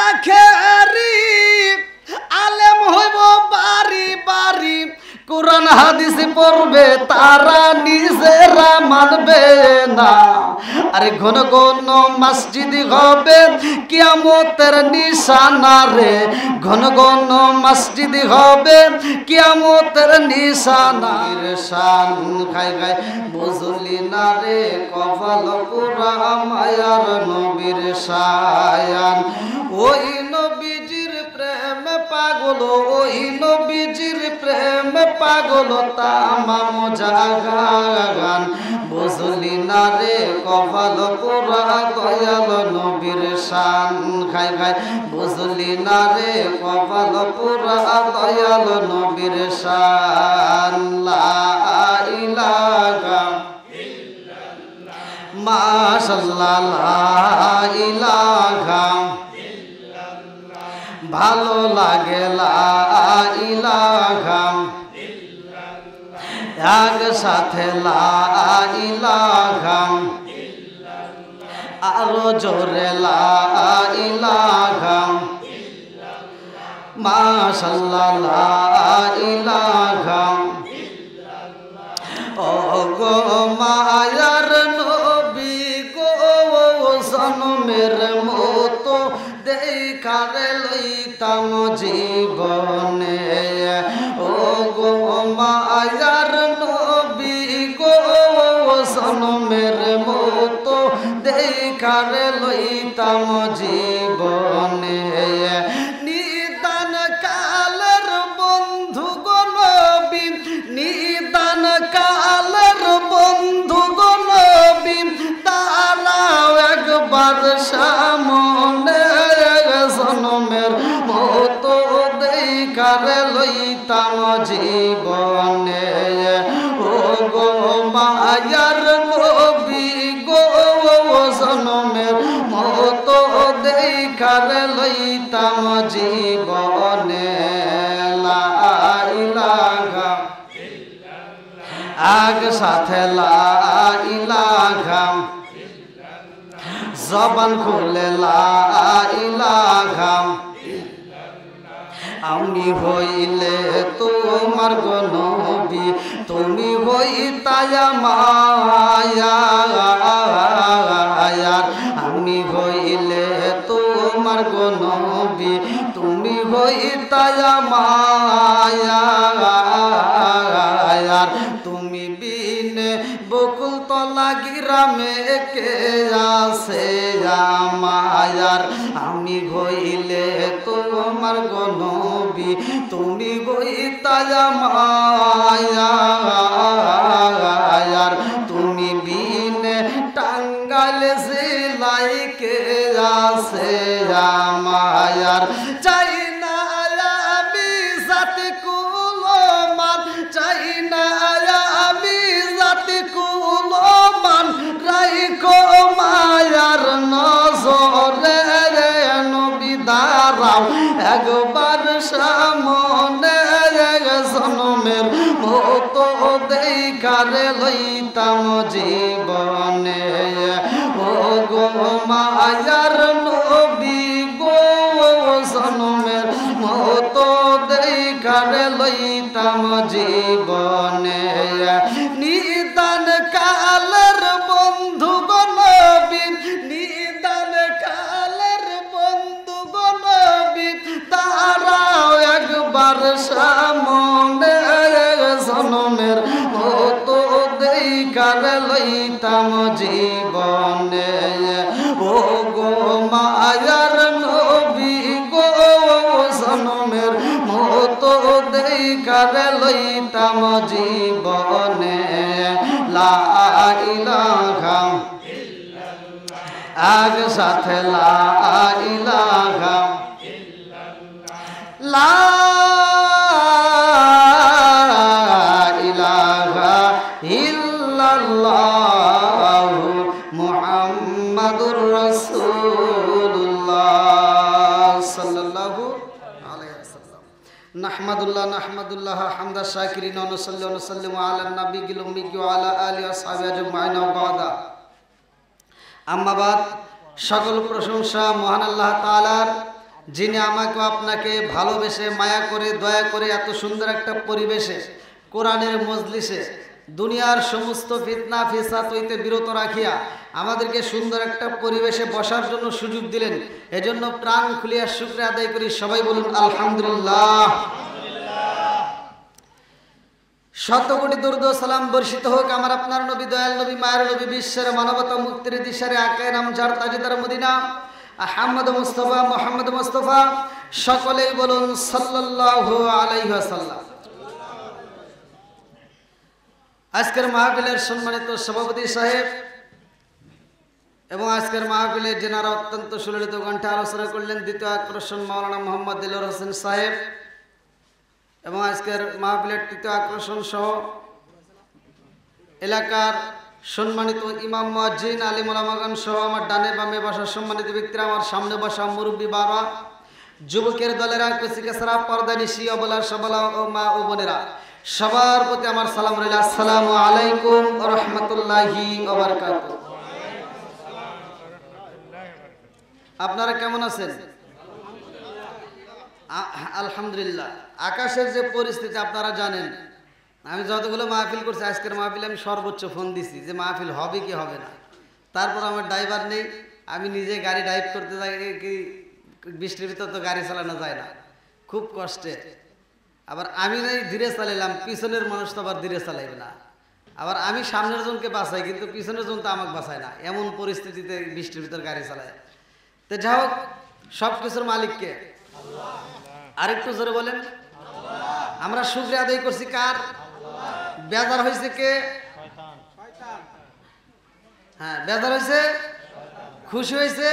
আখেরি আলেম হইব বাড়ি বাড়ি কোরআন হাদিস পড়বে তারা নিজেরা মানবে না আরে ঘন ঘন মসজিদ হবে কিয়ামতের নিশানা রে ঘন ঘন মসজিদ হবে কিয়ামতের নিশানা শান খাই খাই বুঝলি না রে কপাল পুরা মায়ার নবীর শায়ান ওই নবীজির প্রেম পাগল ওই নবীজির প্রেম পাগল তামাম জাগান বুঝলি না রে কপাল পুরা দয়াল নবীর শান খাই খাই বুঝলি না রে কপাল পুরা দয়াল নবীর শান লা ইলাহা ইল্লাল্লাহ মাশাআল্লাহ লা ইলাহা ইল্লাল্লাহ ভালো লাগে লা ইলাহা একসাথে লা ইলাহা ইল্লাল্লাহ আরো জোরে লা ইলাহা ইল্লাল্লাহ মাশাআল্লাহ লা ইলাহা ইল্লাল্লাহ ও গো মায়ার নবী গো জনমের মতো দেখারে লইতাম জীবনে ও গো মায়ার নবী গো জনমের মতো দেখারে লইতাম জীবনে নিদান কালের বন্ধু গো নবী নিদান কালের বন্ধু গো নবী তারাও একবার সামনে জনমের মতো দেখারে লইতাম জীবনে ও গো মায়ার নবী গো জনমের মতো দেখারে লইতাম জীবনে লা ইলাহা ইল্লাল্লাহ আগ সাথে লা ইলাহা জবান খুলে লা ইলাহা আমি হইলে তোমার গো নবী তুমি হইতায় মায়ার আমি হইলে তোমার গো নবী তুমি হইতায় মায়ার তুমি বিনে বকুল তলা গিরামে কে আছে মায়ার আমি হইলে তোমার গো নবী তুমি হইতায় মায়ার তুমি বিনে টাঙ্গাল জেলায় কে আছে মায়ার চাই না আমি জাতি কুলমান চাই না আমি জাতি কুলমান রাইখো মায়ার নজরে নবী দাঁড়াও একবার সামনে জনমের মতো দেখারে লইতাম জীবনে ও গো মায়ার নবী গো জনমের মতো দেখারে লইতাম জীবনে নিদান কালের বন্ধু গো নবী নিদান কালের বন্ধু গো নবী তারাও একবার সামনে জনমের মতো দেখারে লইতাম জীবনে ও গো মায়ার নবী গো জনমের মতো দেখারে লইতাম জীবনে লা ইলাহা ইল্লাল্লাহ আগ সাথে লা ইলাহা ইল্লাল্লাহ লা ইলাহা ইল্লাল্লাহ মুহাম্মাদুর রাসূলুল্লাহ সাল্লাল্লাহু আলাইহি ওয়াসাল্লাম নাহমাদুল্লাহ নাহমাদুল্লাহ হামদা শাকিরিন ওয়া নুসাল্লি ওয়া নুসাল্লিমু আলা নাবিয়িল উম্মি ওয়া আলা আলিহি ওয়া সাহবিহি আজমাইন ওয়া বাদা আম্মা বাদ সকল প্রশংসা মহান আল্লাহ তাআলার যিনি আমাকে আপনাকে ভালোবেসে মায়া করে দয়া করে এত সুন্দর একটা পরিবেশে কোরআনের মজলিসে দুনিয়ার সমস্ত ফিতনা ফিসাদ হইতে বিরত রাখিয়া আমাদেরকে সুন্দর একটা পরিবেশে বসার জন্য সুযোগ দিলেন। এজন্য প্রাণ খুলিয়া শুকরিয়া আদায় করি। সবাই বলুন আলহামদুলিল্লাহ। শত কোটি দরুদ ও সালাম বর্ষিত হোক আমার আপনার নবী, দয়াল নবী, মায়ের নবী, বিশ্বের মানবতা মুক্তির দিশারে আকায়ে নামজার তাজদার মদিনা আহমদ মুস্তাফা মুহাম্মদ মুস্তাফা, সকলেই বলুন সাল্লাল্লাহু আলাইহি ওয়াসাল্লাম। আজকের মাহফিলের সম্মানিত সভাপতি সাহেব এবং আজকের মাহফিলে যেনারা অত্যন্ত সুললিত কণ্ঠে আলোচনা করলেন, দ্বিতীয় আকর্ষণ মাওলানা মোহাম্মদ দিলওয়ার হোসেন সাহেব, এবং আজকের মাহফিলের তৃতীয় আকর্ষণ সহ এলাকার সম্মানিত ইমাম মুয়াজ্জিন আলিম ওলামাগণ সহ আমার ডানে বামে বসা সম্মানিত ব্যক্তিরা, আমার সামনে বসা মুরব্বী বাবা, যুবকের দলেরা, কচিকাছাড়া, পর্দানিশি, অবলা সবলা ও মা ও বোনেরা, সবার প্রতি আমার সালাম রইল। আসসালামু আলাইকুম ওয়া রাহমাতুল্লাহি ওয়া বারাকাতুহু। আপনারা কেমন আছেন? আলহামদুলিল্লাহ। আকাশের যে পরিস্থিতি আপনারা জানেন, আমি যতগুলো মাহফিল করছি আজকের মাহফিলে আমি সর্বোচ্চ ফোন দিছি যে মাহফিল হবে কি হবে না। তারপর আমার ড্রাইভার নেই, আমি নিজে গাড়ি ড্রাইভ করতে যাই, কি বৃষ্টির ভিতর তো গাড়ি চালানো যায় না, খুব কষ্টে। আবার আমি নাই ধীরে চালাইলাম, পিছনের মানুষ তো আবার ধীরে চালাইবে না। আবার আমি সামনের জনকে বাঁচাই কিন্তু পিছনের জন তো আমাকে বাঁচায় না, এমন পরিস্থিতিতে বৃষ্টির ভিতর গাড়ি চালায়। তো যাই হোক, সব কিছুর মালিককে আরেকটু জোরে বলেন। আমরা শুকরিয়া আদায় করছি কার? বেজার হয়েছে কে? হ্যাঁ, বেজার হয়েছে, খুশি হয়েছে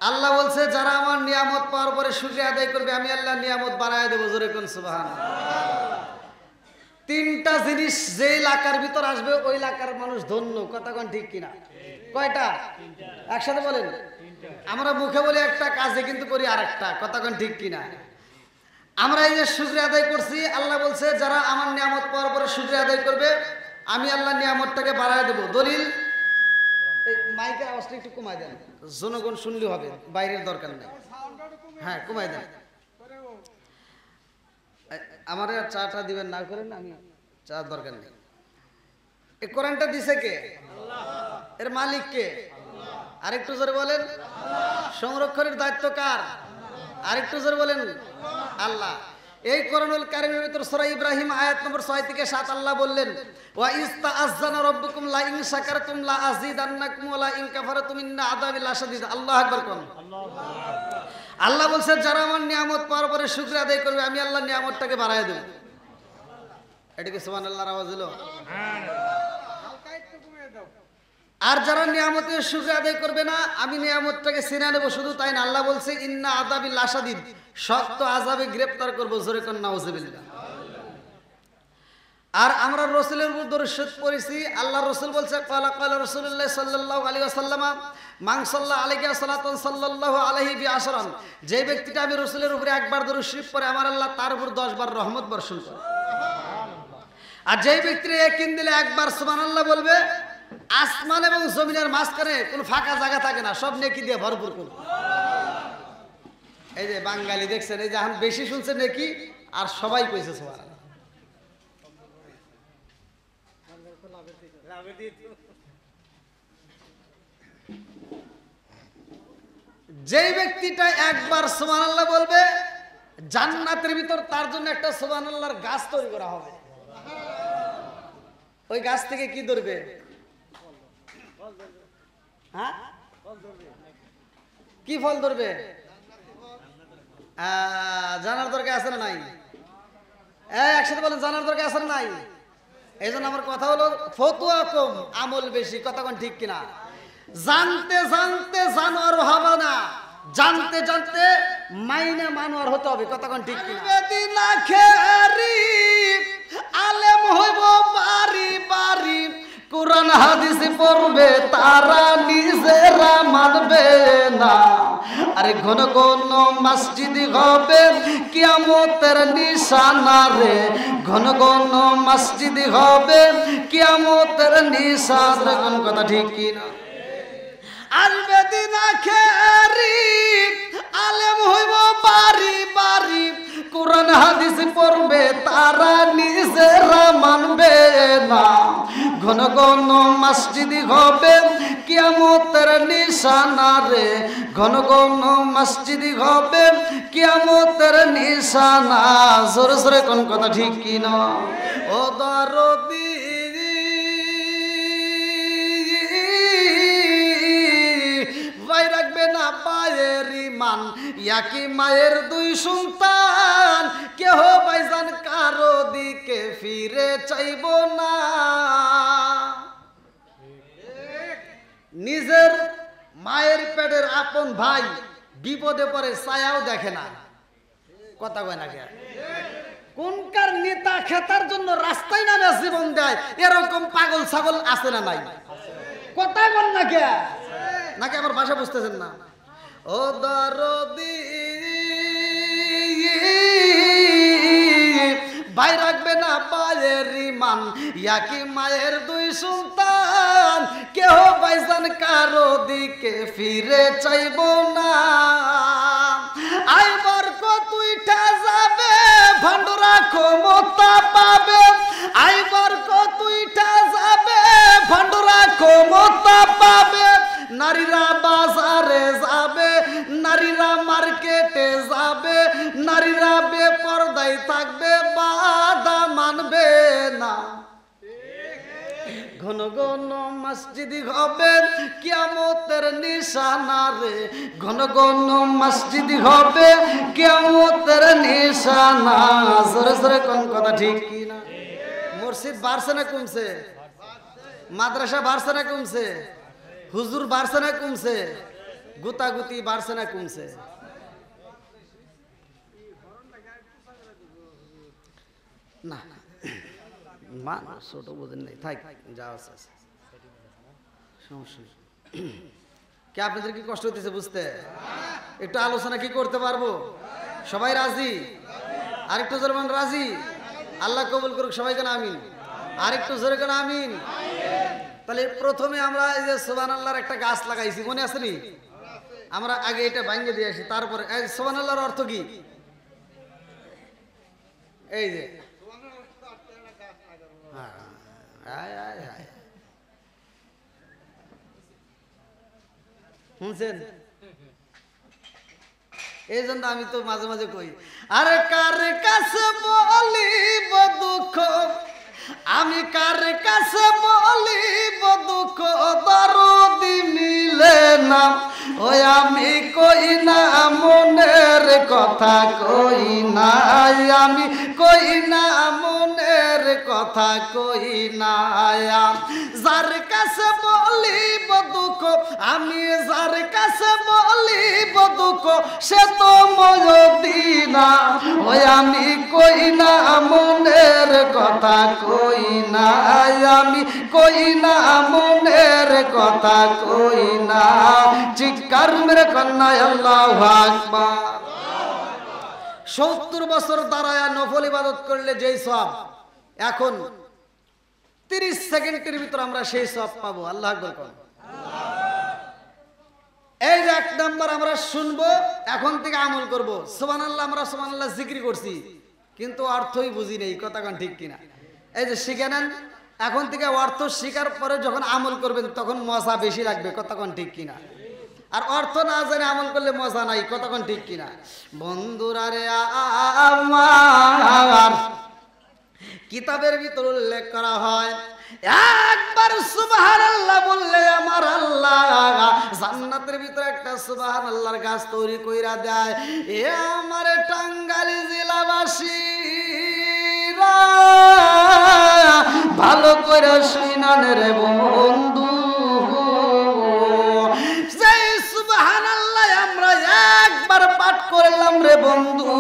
আল্লাহ। বলছে যারা আমার নিয়ামত পাওয়ার পরে শুকরিয়া আদায় করবে আমি আল্লাহ নিয়ামত বাড়ায় দেবো। জোরে কোন সুবহানাল্লাহ। তিনটা জিনিস যে এলাকার ভিতর আসবে ওই এলাকার মানুষ ধন্য। কথা কোন ঠিক কিনা? কয়টা? একসাথে বলেন। আমরা মুখে বলি একটা, কাজে কিন্তু করি আরেকটা। কথা কোন ঠিক কিনা? আমরা এই যে শুকরিয়া আদায় করছি, আল্লাহ বলছে যারা আমার নিয়ামত পাওয়ার পরে শুকরিয়া আদায় করবে আমি আল্লাহ নিয়ামতটাকে বাড়ায় দেবো। দলিল, এই মাইকের আওয়াজটা একটু কমাই দেন, জনগণ শুনলে হবে, বাইরের দরকার নেই। হ্যাঁ, কমাই দেন। আমার আর চাটা দিবেন না করেন, আমি চা দরকার নেই। এই কোরআনটা দিছে কে? এর মালিক কে? আরেকটু জোরে বলেন। সংরক্ষণের দায়িত্ব কার? আরেকটু জোরে বলেন। আল্লাহ। এই কোরআনুল কারীমের ভিতর সূরা ইব্রাহিম আয়াত নম্বর 6 থেকে 7 আল্লাহ বললেন, ওয়া ইস্তাআযানা রাব্বুকুম লা ইন শাকারতুম লা আযীদান্নাকুম ওয়া লা ইন কাফারতুম ইন্না আযাবি লাশাদীদ। আল্লাহু আকবার কোন। আল্লাহ বলছে যারা আমার নিয়ামত পাওয়ার পরে শুকরিয়া আদায় করবে আমি আল্লাহ নিয়ামতটাকে বাড়ায় দেব। এটা কি সুবহানাল্লাহর আওয়াজ হলো? আর যারা নিয়ামতের শুকরিয়া আদায় করবে না আমি নিয়ামতটাকে ছিনিয়ে নেব। শুধু তাই না, আল্লাহ বলছে ইন্না আযাবি লাশাদীদ, শক্ত আযাবে গ্রেফতার করব। জোরে কোন নাউযুবিল্লাহ। আর আমরা রাসূলের উপর দরুদ পড়েছি। আল্লাহ রাসূল বলছে ক্বালা ক্বালা রাসূলুল্লাহ সাল্লাল্লাহু আলাইহি ওয়াসাল্লাম মান সাল্লা আলাইহি সালাতান সাল্লাল্লাহু আলাইহি বিআশরান, যে ব্যক্তিটা আমি রাসূলের উপরে একবার দরুদ শরীফ পড়ে আমার আল্লাহ তার উপর 10 বার রহমত বর্ষণ করে। আর যেই ব্যক্তিরা একদিন দিলে একবার সুবহানাল্লাহ বলবে, আসমান এবং জমিনের মাঝখানে কোনো ফাঁকা জায়গা থাকে না, সব নেকি দিয়ে ভরপুর করবে। এই যে বাঙালি দেখছেন, এই যে এখন বেশি শুনছে নেকি আর সবাই কইছে সুবহানাল্লাহ। যেই ব্যক্তিটা একবার সুবহানাল্লাহ বলবে জান্নাতের ভিতর তার জন্য একটা সুবহানাল্লাহর গাছ তৈরি করা হবে। ওই গাছ থেকে কি ধরবে? হ্যাঁ, কি ফল ধরবে? জানার দরকার আছে না নাই? একসাথে বলেন, জানার দরকার আছে না নাই? এই জন্য আমার কথা হলো ফতোয়া কম, আমল বেশি। কথা কোন ঠিক কিনা? জানতে জানতে জানোয়ার হবে না, জানতে জানতে মাইনে মানুয়ার হতে হবে। কথা কোন ঠিক কিনা? আলেম হইব বাড়ি বাড়ি, কোরআন হাদিস পড়বে তারা নিজেরা মানবে না। আরে ঘন ঘন মসজিদ হবে কিয়ামতের নিশানা রে, ঘন ঘন মসজিদ হবে কিয়ামতের নিশানা। কোন কথা ঠিক কিনা? আসবে দিন আখেরি আলেম হইব ঘন মসজিদ হবে কিয়ামতের নিশানা রে, ঘন ঘন মসজিদ হবে কিয়ামতের নিশানা। জোরে জোরে কোন কথা ঠিক কি না? ও দরদি ভাই রাখবে না পায়ের ইমান, একই মায়ের দুই সন্তান, কেহ ভাইজান কারো দিকে ফিরে চাইব না। নিজের মায়ের পেটের আপন ভাই বিপদে পড়ে ছায়াও দেখে না, কথা কয় না কে? কোনকার নেতা খেতার জন্য রাস্তায় নামে জীবন দেয়, এরকম পাগল ছাগল আছে না নাই? কথা বল না কে? নাকি আমার ভাষা বুঝতেছেন না? ও দরদি ভাই রাখবে না পায়ের ইমান, একই মায়ের দুই সন্তান, কেহ ভাইজান কারো দিকে ফিরে চাইব না। আইবার কতইটা যাবে ভান্ডরা ক্ষমতা পাবে, আইবার কতইটা যাবে ভান্ডরা ক্ষমতা পাবে। নারীরা বাজারে যাবে, নারীরা মার্কেটে যাবে, নারীরা বেপরদায় থাকবে, বাধা মানবে না। ঘন ঘন মসজিদ হবে কিয়ামতের নিশানা রে, ঘন ঘন মসজিদ হবে কিয়ামতের নিশানা। জোরে জোরে কোন কথা ঠিক কি না? মসজিদ বাড়ছে না কমছে? মাদ্রাসা বাড়ছে না কমছে? হুজুর বাড়ছে না কমছে? গুতাগুতি বাড়ছে না কমছে? না মা ছোট বোঝেন নাই, থাক যা আছে সমস্যা নেই। কে আপনাদের কি কষ্ট হইতেছে বুঝতে? একটু আলোচনা কি করতে পারবো? সবাই রাজি? আরেকটু জোরে বলেন রাজি? আল্লাহ কবুল করুক সবাইকে না আমিন। আরেকটু জোরে কেন আমিন। তাহলে প্রথমে আমরা এই যে সুবহানাল্লাহর একটা গাছ লাগাইছি, মনে আছে নি? আমরা আগে এটা ভাঙিয়ে দিয়ে আসি, তারপরে এই সুবহানাল্লাহর অর্থ কি? এই যে শুনছেন? এই জন্য আমি তো মাঝে মাঝে কই, আরে কার কাছে বলিব দুঃখ, আমি কার কাছে বলিব দুঃখ, দরদি মিলে না। ওই আমি কই না মনের কথা, কই না আমি, কই না মনের কথা, কই না। যার কাছে বলিব দুঃখ, আমি যার কাছে বলিব দুঃখ, সে তো মদিনা। ওই আমি কই না মনের কথা, কই না আমি, কই না মনের কথা, কই না। চিৎকার মেরে কন্যা আল্লাহু আকবার। 70 বছর দাঁড়ায়া নফল ইবাদত করলে যেই সওয়াব, এখন 30 সেকেন্ডের ভিতর আমরা সেই সওয়াব পাবো। আল্লাহু আকবার কোন। এই যে 1 নাম্বার আমরা শুনবো, এখন থেকে আমল করব। সুবহানাল্লাহ, আমরা সুবহানাল্লাহ জিকির করছি কিন্তু অর্থই বুঝি নেই, কথা কোন ঠিক কিনা? এই যে শিখে নেন, এখন থেকে অর্থ শিকার পরে যখন আমল করবেন তখন মজা বেশি লাগবে, কথা কোন ঠিক কিনা? আর অর্থ না জেনে আমল করলে মজা নাই, কথা কোন ঠিক কিনা? বন্ধুরা রে আমার কিতাবের ভিতর উল্লেখ করা হয়, একবার সুবহানাল্লাহ বললে আমার আল্লাহ জান্নাতের ভিতরে একটা সুবহানাল্লাহর গাছ তৈরি কইরা দেয়। এ আমার টাঙ্গাইল জেলাবাসীরা ভালো করে শুনান রে বন্ধু, সেই সুবহানাল্লাহ আমরা একবার পাঠ করলাম রে বন্ধু,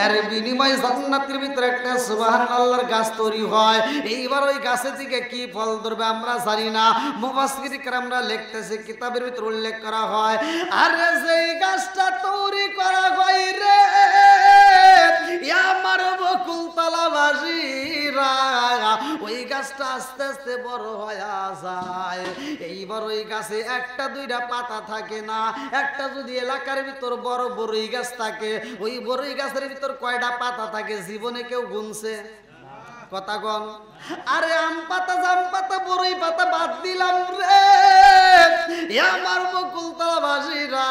এর বিনিময়ে জান্নাতের ভিতরে একটা সুবহানাল্লাহর গাছ তৈরি হয়। এইবার ওই গাছে থেকে কি ফল ধরবে আমরা জানি না, মুফাসসির কেরামরা লিখতেছে, কিতাবের ভিতরে উল্লেখ করা হয়, আরে যেই গাছটা তৈরি করা হয় রে আমার বকুলতলাবাসীরা, ওই গাছটা আস্তে আস্তে বড় হয়ে যায়। এইবার ওই গাছে একটা দুইটা পাতা থাকে না, একটা যদি এলাকার ভিতর বড় বড়ই গাছ থাকে, ওই বড়ই গাছের ভিতর কয়টা পাতা থাকে জীবনে কেউ গুনছে? কথা কন। আরে আম পাতা জাম পাতা বড়ই পাতা বাদ দিলাম রে আমার বকুলতলা বাসীরা।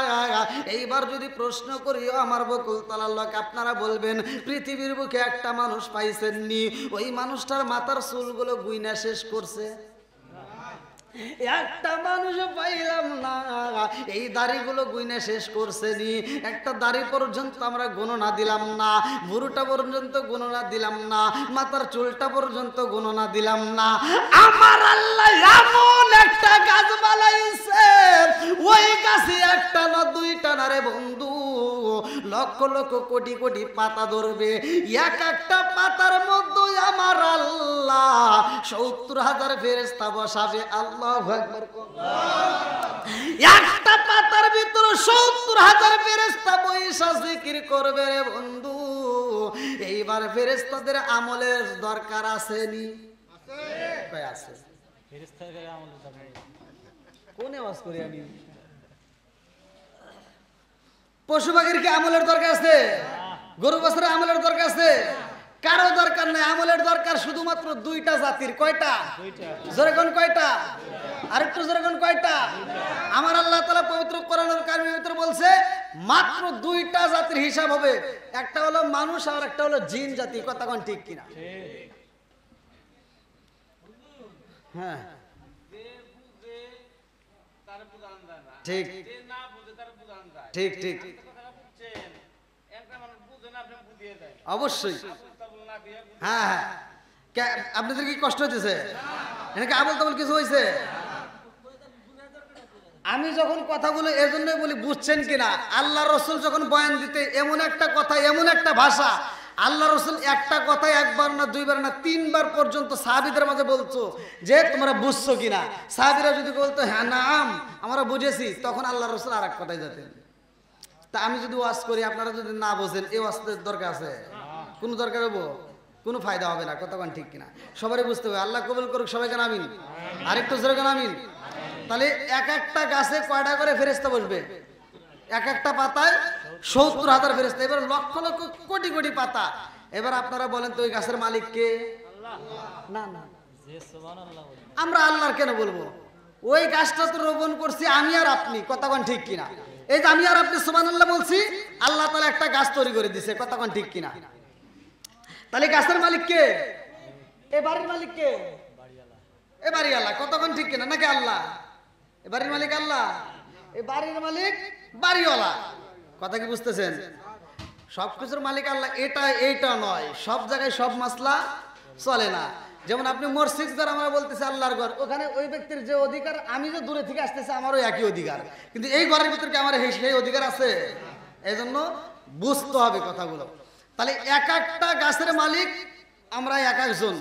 এইবার যদি প্রশ্ন করি আমার বকুলতলার লোক, আপনারা বলবেন পৃথিবীর বুকে একটা মানুষ পাইছেননি ওই মানুষটার মাথার চুলগুলো গুইনা শেষ করছে? একটা মানুষও পাইলাম না এই দাড়িগুলো গুইনা শেষ করছে নি। একটা দাড়ি পর্যন্ত আমরা গণনা দিলাম না, ভুরুটা পর্যন্ত গণনা দিলাম না, মাথার চুলটা পর্যন্ত গণনা দিলাম না। আমার আল্লাহ এমন একটা গাছ বানাইছে ওই গাছে একটা না দুইটা না রে বন্ধু, লক্ষ লক্ষ কোটি কোটি পাতা ধরবে। এক একটা পাতার মধ্যে আমার আল্লাহ ৭০,০০০ ফেরেশতা বসাবে। আল্লাহু আকবার। একটা পাতার ভিতরে ৭০,০০০ ফেরেশতা বইসা জিকির করবে রে বন্ধু। এইবার ফেরেশতাদের আমলের দরকার আছে নি? আছে। ফেরেশতাদের আমলের দরকার কোন আওয়াজ করি আমি? পশু পাখির কি আমলের দরকার আছে? গরু বাছুরের আমলের দরকার আছে? কারো দরকার নাই। আমলের দরকার শুধুমাত্র দুইটা জাতির। কয়টা? জোরে কোন কয়টা? আরেকটু জোরে কোন কয়টা? আমার আল্লাহ তাআলা পবিত্র কোরআনুল কারীমের ভিতরে বলছে মাত্র দুইটা জাতির হিসাব হবে, একটা হলো মানুষ আর একটা হলো জিন জাতি। কথা কোন ঠিক কিনা? হ্যাঁ ঠিক ঠিক ঠিক অবশ্যই। হ্যাঁ হ্যাঁ, আপনাদের কি কষ্ট হচ্ছে? এনাকে আবল তাবল কিছু হয়েছে? আমি যখন কথাগুলো এর জন্যই বলি বুঝছেন কিনা, আল্লাহ রসুল যখন বয়ান দিতে এমন একটা কথা, এমন একটা ভাষা, আল্লাহ রসুল একটা কথায় একবার না দুইবার না তিনবার পর্যন্ত সাহাবীদের মাঝে বলছো যে তোমরা বুঝছো কিনা। সাহাবীরা যদি বলতো হ্যাঁ নাম আমরা বুঝেছি, তখন আল্লাহ রসুল আর এক কথায় যেতেন। তা আমি যদি ওয়াজ করি আপনারা যদি না বোঝেন, এই ওয়াজের দরকার আছে? কোনো দরকার হবো? কোনো ফায়দা হবে না। কতক্ষণ ঠিক কিনা? সবারই বুঝতে হবে। আল্লাহ কবুল করুক সবাইকে আমিন। আরেকটু জোরে কেন আমিন? তাহলে এক একটা গাছে কয়টা করে ফেরেশতা বসবে? এক একটা পাতায় ৭০,০০০ ফেরেশতা। এবার লক্ষ লক্ষ কোটি কোটি পাতা। এবার আপনারা বলেন তো ওই গাছের মালিক কে? না না, আমরা আল্লাহর কেন বলবো? ওই গাছটা তো রোপণ করছি আমি আর আপনি। কতক্ষণ ঠিক কিনা? এই যে আমি আর আপনি সুবহানাল্লাহ বলছি, আল্লাহ তাআলা একটা গাছ তৈরি করে দিয়েছে। কতক্ষণ ঠিক কিনা? তাহলে গাছের মালিক কে? এ বাড়ির মালিক কে? এ বাড়িওয়ালা। কতক্ষণ ঠিক কিনা? নাকি আল্লাহ? এ বাড়ির মালিক আল্লাহ, এ বাড়ির মালিক বাড়িওয়ালা। কথা কি বুঝতেছেন? সবকিছুর মালিক আল্লাহ, এটা এইটা নয়। সব জায়গায় সব মাসলা চলে না। যেমন আপনি মসজিদ ঘর আমরা বলতেছি আল্লাহর ঘর, ওখানে ওই ব্যক্তির যে অধিকার, আমি যে দূরে থেকে আসতেছি আমারও একই অধিকার, কিন্তু এই ঘরের ভিতরে কি আমার সেই অধিকার আছে? এই জন্য বুঝতে হবে কথাগুলো। তাহলে এক একটা গাছের মালিক আমরা এক একজন।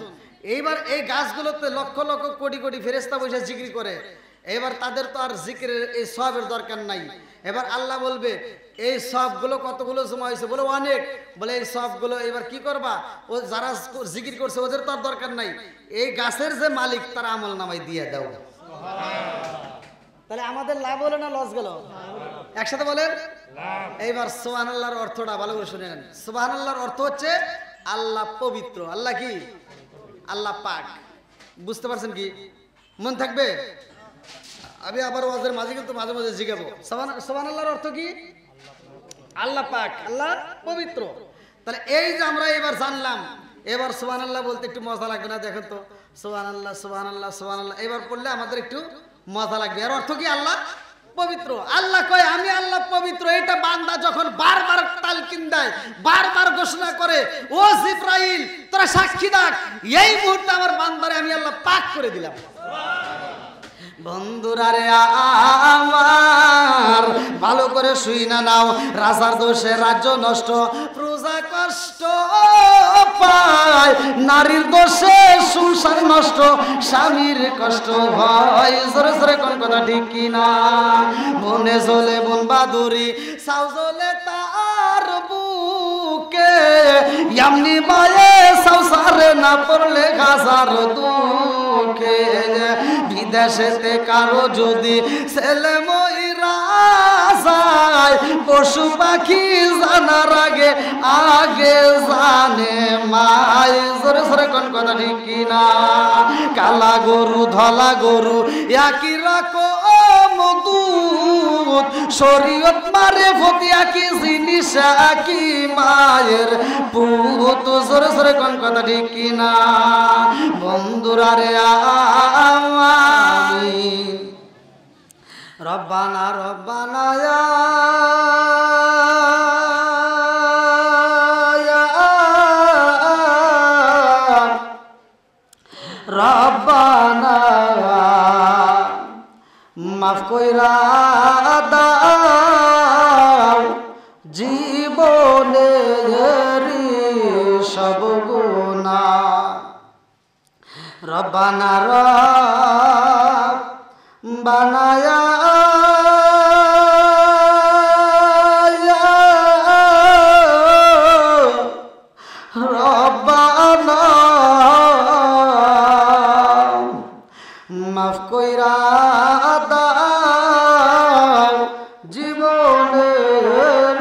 এইবার এই গাছগুলোতে লক্ষ লক্ষ কোটি কোটি ফেরেশতা বসে জিকির করে। এবার তাদের তো আর জিকিরের এই সওয়াবের দরকার নাই। এবার আল্লাহ বলবে এই সবগুলো কতগুলো জমা হয়েছে? বলে অনেক। বলে এই সবগুলো এবার কি করবা? ও যারা জিকির করছে ওদের তো আর দরকার নাই, এই গাছের যে মালিক তার আমল নামায় দিয়ে দাও। তাহলে আমাদের লাভ হলো না লস গেল? একসাথে বলেন এইবার সুবহানাল্লাহর অর্থটা ভালো করে শুনে নেন। সুবহানাল্লাহর অর্থ হচ্ছে আল্লাহ পবিত্র। আল্লাহ কি? আল্লাহ পাক। বুঝতে পারছেন কি? মন থাকবে? আমি আবার ওয়াজের মাঝে কিন্তু মাঝে মাঝে জিজ্ঞাবো সুবহানাল্লাহর অর্থ কি? আল্লাহ পাক, আল্লাহ পবিত্র। তাহলে এই যে আমরা এবার জানলাম, এবার সুবহানাল্লাহ বলতে একটু মজা লাগবে না? দেখেন তো, সুবহানাল্লাহ সুবহানাল্লাহ সুবহানাল্লাহ এবার পড়লে আমাদের একটু মজা লাগবে। এর অর্থ কি? আল্লাহ পবিত্র। আল্লাহ কয় আমি আল্লাহ পবিত্র। এটা বান্দা যখন বারবার তালকিন দেয়, বারবার ঘোষণা করে, ও জিবরাইল তোরা সাক্ষী থাক, এই মুহূর্তে আমার বান্দারে আমি আল্লাহ পাক করে দিলাম। বন্ধুরা রে আমার ভালো করে শুই না নাও, রাজার দোষে রাজ্য নষ্ট, প্রজা কষ্ট পায়, নারীর দোষে সংসার নষ্ট, স্বামীর কষ্ট হয়। জোরে জোরে কোন কথা ঠিক কিনা? বনে জ্বলে বন বাদুরি, সাউ জ্বলে তার বুকে, এমনি মায়ে সংসারে না পড়লে গাজার দুঃখে। বিদেশেতে কারো যদি ছেলে মইরা যায় পশু পাখি জানার আগে আগে জানে মাই। জোরে জোরে কোন কথা ঠিক কিনা? কালা গরু ধলা গরু একই রকম দুধ, শরীয়ত মারে ফতি একই জিনিস একই মায়ের পুত। জোরে জোরে কোন কথা ঠিক কিনা? বন্ধুরা রে আমিন। রব্বানা রব্বানা রব্বানা মাফ কইরা দাও জীবনের সব গুনাহ। রব্বানা রব্বানা রব্বানা মাফ কইরা দাও জীবনের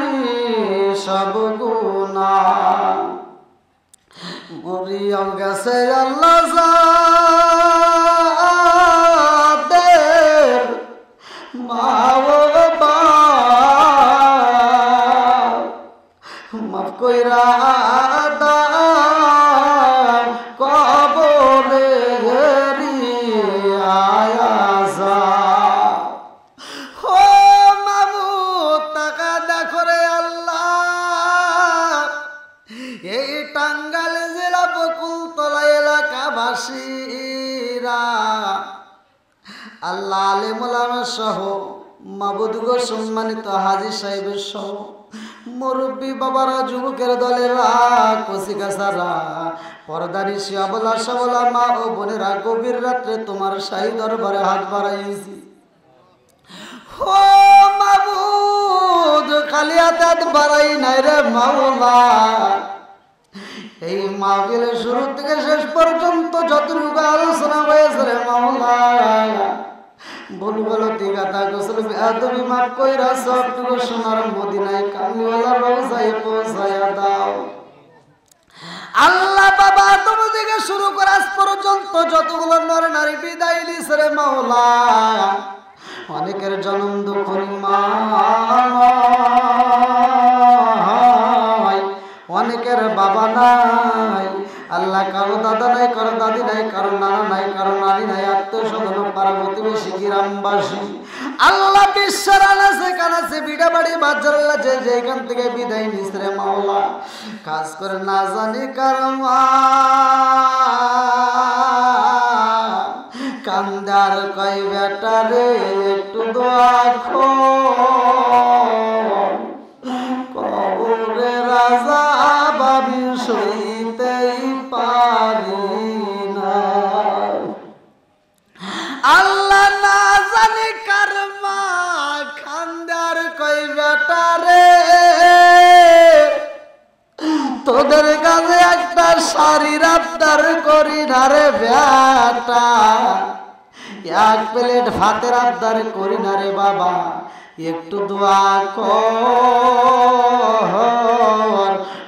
সব গুনাহ। মরিয়াও গেছে আল্লাহ জাদের মা বাবা, মাফ কইরা দাও কবরে আয়াজা। ও মাবুদ টাকা দেখো রে আল্লাহ, এই টাঙ্গাইল জেলা বকুলতলা এলাকাবাসীরা আল্লাহ আলেম ওলামা সহ মাবুদ গো সম্মানিত হাজী সাহেবের সহ মুরব্বী বাবারা, যুবকের দলেরা, কচিকাচারা, পর্দানিশি আবলা সাবলা মা ও বোনেরা, গভীর রাত্রে তোমার শাহী দরবারে হাত বাড়াইছি। ও মাবুদ খালি হাত বাড়াই নাই রে মাওলা, এই মাহফিলের শুরু থেকে শেষ পর্যন্ত যতটুকু আলোচনা হয়েছে রে মাওলা, ভুল গলতি গাথা গোসল বেয়াদবি মাফ কইরা সবটুকু সোনার মদিনায় কামলিওয়ালা রওজায় পৌঁছায়া দাও। আল্লাহ বাবা তুমি থেকে শুরু করে আজ পর্যন্ত যতগুলো নর নারী বিদায় নিছে রে মাওলা, অনেকের জন্ম দুঃখ মা, অনেকের বাবা নাই আল্লাহ, কারো দাদা নাই, কারো দাদি নাই, কারো নানা নাই, কারো নানি নাই, আত্মীয় স্বজন পাড়া প্রতিবেশী গ্রামবাসী আল্লাহ বিশ্বের আনাচে কানাচে বিড়া বাড়ি বাজার আল্লাহ যে যেখান থেকে বিদায় নিস রে মাওলা, কাজ করে না জানি কারো মা কান্দার কই বেটা রে একটু দোয়া কবরে রাজা বাবি সইতেই পারি না। আল্লাহ না জানি কার মা খান্দার কই বেটা রে, তোদের কাছে একটা শাড়ির আবদার করি না রে বেটা, এক প্লেট ভাতের আবদার করি না রে বাবা, একটু দোয়া কর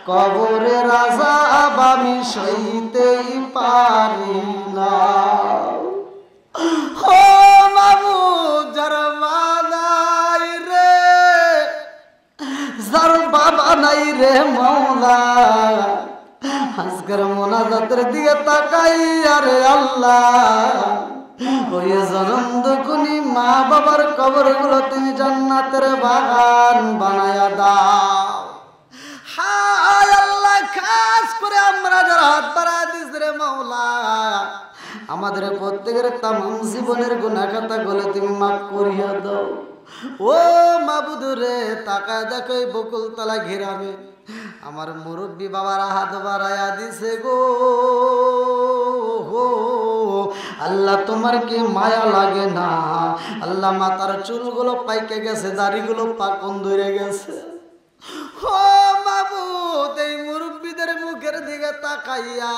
কবরে রাজা আমি সইতেই পারি না। ও মাবুদ যার মা নাই রে, যার বাবা নাই রে মাওলা, আজকের মোনাজাতের দিকে তাকাই আরে আল্লাহ, ওই জনম দুকুনি মা বাবার কবরগুলো তুমি জান্নাতের বাগান বানায়া দাও। হায় আল্লাহ, খাস করে আমরা যারা হাত বাড়া দিস রে মাওলা, আমাদের প্রত্যেকের তামাম জীবনের গুনাহ খাতা গুলো তুমি মাফ করিয়া দাও। ও মাবুদ রে তাকায় দেখো এই বকুলতলা ঘেরাবে আমার মুরব্বী বাবারা হাত বাড়ায়া দিছে গো, আল্লাহ তোমার কি মায়া লাগে না? আল্লাহ মাথার চুলগুলো পাইকে গেছে, দাড়িগুলো পাকন ধরে গেছে। ও মাবুদ এই মুরব্বীদের মুখের দিকে তাকাইয়া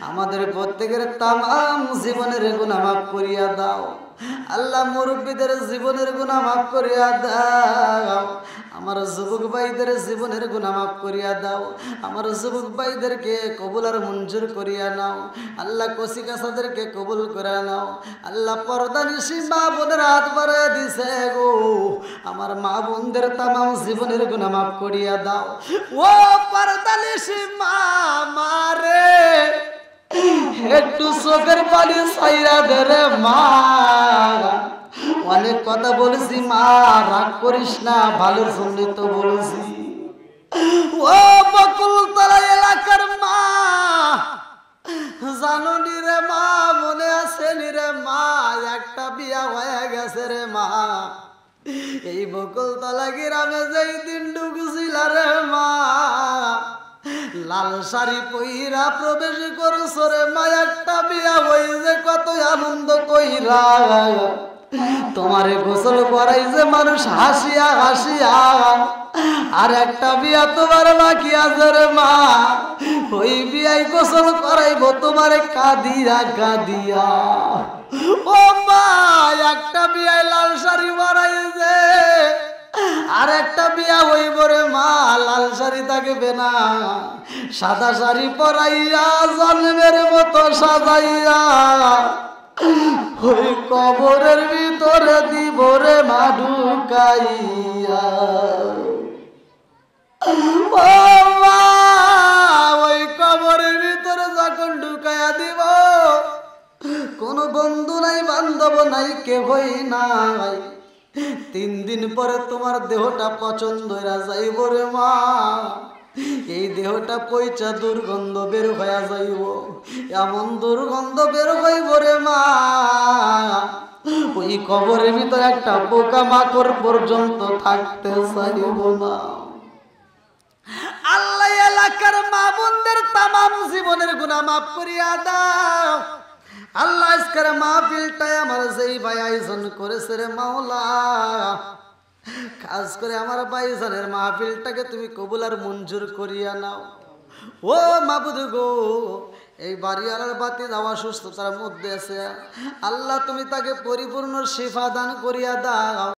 আমাদের প্রত্যেকের তামাম জীবনের গুনাহ মাফ করিয়া দাও। আল্লাহ মুরব্বীদের জীবনের গুনাহ মাফ করিয়া দাও, আমার যুবক ভাইদের জীবনের গুনাহ মাফ করিয়া দাও, আমার যুবক ভাইদেরকে কবুল আর মঞ্জুর করিয়া নাও। আল্লাহ কচি কাছাদেরকে কবুল করে নাও। আল্লাহ পর্দানিশী মা বোনের হাত বাড়াইয়া দিছে গো, আমার মা বোনদের তামাম জীবনের গুনাহ মাফ করিয়া দাও। ও পর্দানিশী মা মারে একটু চোখের পানি ছাইরা দে রে মা, অনেক কথা বলেছি মা, রাগ করিস না, ভালোর জন্য তো বলেছি। ও বকুলতলা এলাকার মা, জানো নি রে মা, মনে আছে নি রে মা, একটা বিয়া হয়ে গেছে রে মা। এই বকুলতলা গ্রামে যেই দিন ঢুকছিল রে মা, লাল শাড়ি পইরা প্রবেশ করছো রে মা, একটা বিয়া হইছে কত আনন্দ কইরা, তোমারে গোসল করাইছে মানুষ হাসিয়া হাসিয়া, আর একটা বিয়া তোমার বাকি আছে রে মা, ওই বিয়াই গোসল করাইব তোমারে কাঁদিয়া কাঁদিয়া। ও মা, একটা বিয়ায় লাল শাড়ি বানাইছে, আর একটা বিয়া হইব রে মা, লাল শাড়ি থাকবে না, সাদা শাড়ি পরাইয়া জন্মের মতো সাজাইয়া ওই কবরের ভিতরে দিব রে মা ঢুকাইয়া। ও মা, ওই কবরের ভিতরে যখন ঢুকাইয়া দিব, কোনো বন্ধু নাই, বান্ধব নাই, কেহই নাই, 3 দিন পরে তোমার দেহটা পছন্দ হইয়া যাইব রে মা, এই দেহটা পয়চা দুর্গন্ধ বের হইয়া যাইব, এমন দুর্গন্ধ বের হইব রে মা, ওই কবরের ভিতরে একটা পোকা মাকড় পর্যন্ত থাকতে চাইব না। আল্লাহ এলাকার মা বোনদের তামাম জীবনের গুনাহ মাফ করিয়া দাও। আল্লাহ আজকের মাহফিলটাই আমার যেই ভাই আয়োজন করেছে রে মাওলা, খাস করে আমার ভাইজানের মাহফিলটাকে তুমি কবুল আর মঞ্জুর করিয়া নাও। ও মাবুদ গো, এই বাড়িওয়ালার বাতি যাওয়া সুস্থতার মধ্যে আছে, আল্লাহ তুমি তাকে পরিপূর্ণ শিফা দান করিয়া দাও।